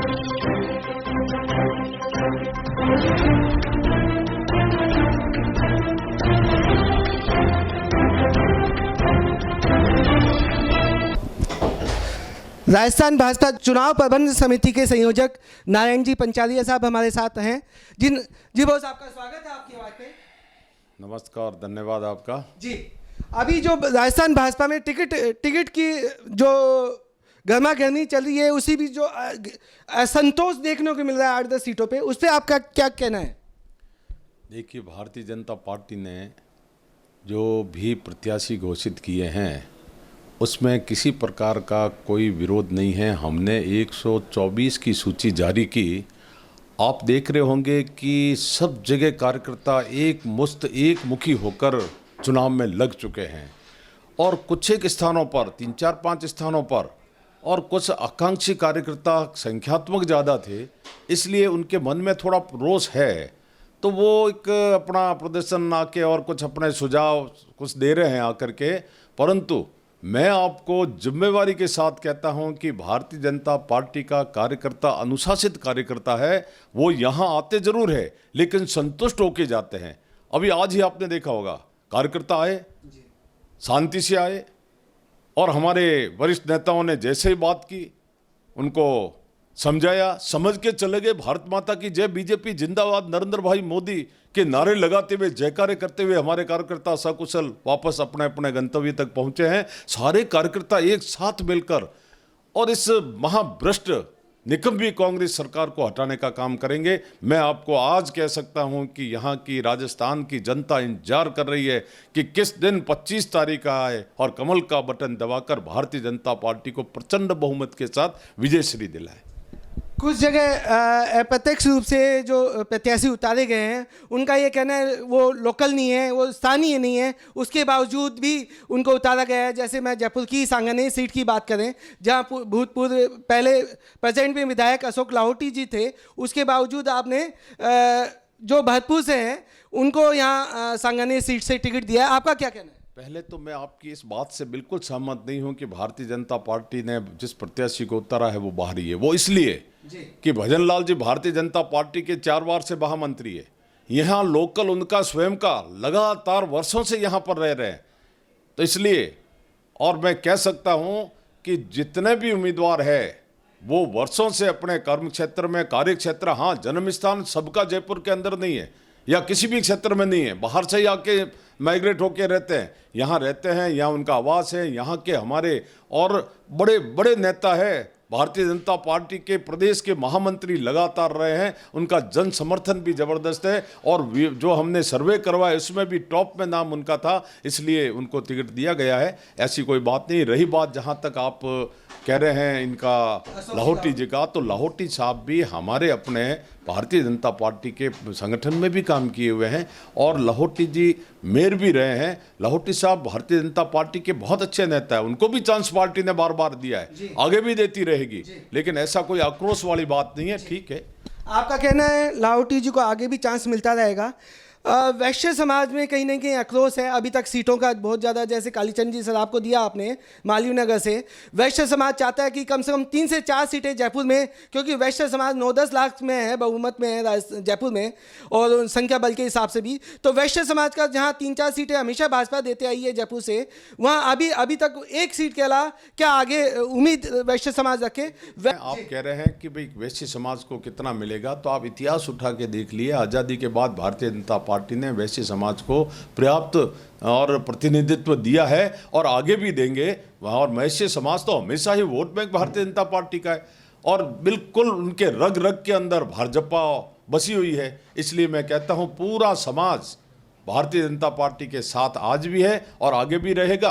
राजस्थान भाजपा चुनाव प्रबंध समिति के संयोजक नारायण जी पंचालिया साहब हमारे साथ हैं। जी बहुत आपका स्वागत है आपकी आवाज़ पे। नमस्कार, धन्यवाद आपका। जी अभी जो राजस्थान भाजपा में टिकट की जो गर्मा गर्मी चल रही है, उसी भी जो असंतोष देखने को मिल रहा है 8-10 सीटों पे, उस पर आपका क्या कहना है? देखिए, भारतीय जनता पार्टी ने जो भी प्रत्याशी घोषित किए हैं उसमें किसी प्रकार का कोई विरोध नहीं है। हमने 124 की सूची जारी की। आप देख रहे होंगे कि सब जगह कार्यकर्ता एक मुखी होकर चुनाव में लग चुके हैं और कुछ एक स्थानों पर 3-4-5 स्थानों पर और कुछ आकांक्षी कार्यकर्ता संख्यात्मक ज़्यादा थे, इसलिए उनके मन में थोड़ा रोष है, तो वो एक अपना प्रदर्शन आके और कुछ अपने सुझाव कुछ दे रहे हैं आकर के। परंतु मैं आपको जिम्मेवारी के साथ कहता हूं कि भारतीय जनता पार्टी का कार्यकर्ता अनुशासित कार्यकर्ता है। वो यहाँ आते जरूर है लेकिन संतुष्ट होके जाते हैं। अभी आज ही आपने देखा होगा, कार्यकर्ता आए, शांति से आए और हमारे वरिष्ठ नेताओं ने जैसे ही बात की उनको समझाया, समझ के चले गए। भारत माता की जय, बीजेपी जिंदाबाद, नरेंद्र भाई मोदी के नारे लगाते हुए, जयकारे करते हुए हमारे कार्यकर्ता सकुशल वापस अपने अपने गंतव्य तक पहुंचे हैं। सारे कार्यकर्ता एक साथ मिलकर और इस महाभ्रष्ट निकम्मी कांग्रेस सरकार को हटाने का काम करेंगे। मैं आपको आज कह सकता हूं कि यहाँ की राजस्थान की जनता इंतजार कर रही है कि किस दिन 25 तारीख का आए और कमल का बटन दबाकर भारतीय जनता पार्टी को प्रचंड बहुमत के साथ विजयश्री दिलाए। कुछ जगह अप्रत्यक्ष रूप से जो प्रत्याशी उतारे गए हैं उनका ये कहना है वो लोकल नहीं है, वो स्थानीय नहीं है, उसके बावजूद भी उनको उतारा गया है। जैसे मैं जयपुर की सांगानेर सीट की बात करें, जहां भूतपूर्व पहले प्रेजेंट में विधायक अशोक लाहौटी जी थे, उसके बावजूद आपने जो भरतपुर से हैं उनको यहाँ सांगानेर सीट से टिकट दिया है। आपका क्या कहना है? पहले तो मैं आपकी इस बात से बिल्कुल सहमत नहीं हूं कि भारतीय जनता पार्टी ने जिस प्रत्याशी को उतारा है वो बाहरी है। वो इसलिए कि भजन लाल जी भारतीय जनता पार्टी के 4 बार से महामंत्री है। यहाँ लोकल उनका स्वयं का लगातार वर्षों से यहाँ पर रह रहे हैं, तो इसलिए और मैं कह सकता हूँ कि जितने भी उम्मीदवार है वो वर्षों से अपने कर्म क्षेत्र में, कार्य क्षेत्र, हाँ जन्म स्थान सबका जयपुर के अंदर नहीं है या किसी भी क्षेत्र में नहीं है, बाहर से ही आके माइग्रेट होके रहते हैं, यहाँ रहते हैं, यहाँ उनका आवास है। यहाँ के हमारे और बड़े बड़े नेता है, भारतीय जनता पार्टी के प्रदेश के महामंत्री लगातार रहे हैं, उनका जन समर्थन भी ज़बरदस्त है और जो हमने सर्वे करवाया उसमें भी टॉप में नाम उनका था, इसलिए उनको टिकट दिया गया है। ऐसी कोई बात नहीं। रही बात जहाँ तक आप कह रहे हैं इनका लाहौटी जी का, तो लाहौटी साहब भी हमारे अपने भारतीय जनता पार्टी के संगठन में भी काम किए हुए हैं और लाहौटी जी मेयर भी रहे हैं। लाहौटी साहब भारतीय जनता पार्टी के बहुत अच्छे नेता है, उनको भी चांस पार्टी ने बार बार दिया है, आगे भी देती रहेगी, लेकिन ऐसा कोई आक्रोश वाली बात नहीं है। ठीक है, आपका कहना है लाहौटी जी को आगे भी चांस मिलता रहेगा। वैश्य समाज में कहीं ना कहीं आक्रोश है अभी तक सीटों का बहुत ज़्यादा। जैसे कालीचंद जी सराफ को दिया आपने मालवीय नगर से, वैश्य समाज चाहता है कि कम से कम 3 से 4 सीटें जयपुर में, क्योंकि वैश्य समाज 9-10 लाख में है, बहुमत में है जयपुर में और संख्या बल के हिसाब से भी। तो वैश्य समाज का जहाँ 3-4 सीटें हमेशा भाजपा देते आई है जयपुर से, वहाँ अभी तक 1 सीट के अलावा क्या आगे उम्मीद वैश्य समाज रखे? आप कह रहे हैं कि भाई वैश्य समाज को कितना मिलेगा, तो आप इतिहास उठा के देख लिए। आज़ादी के बाद भारतीय जनता पार्टी ने वैश्य समाज को पर्याप्त और प्रतिनिधित्व दिया है और आगे भी देंगे। और वैश्य समाज तो हमेशा ही vote bank Bharatiya Janata party का है और बिल्कुल उनके रग रग के अंदर भाजपा बसी हुई है। इसलिए मैं कहता हूं पूरा समाज भारतीय जनता पार्टी के साथ आज भी है और आगे भी रहेगा।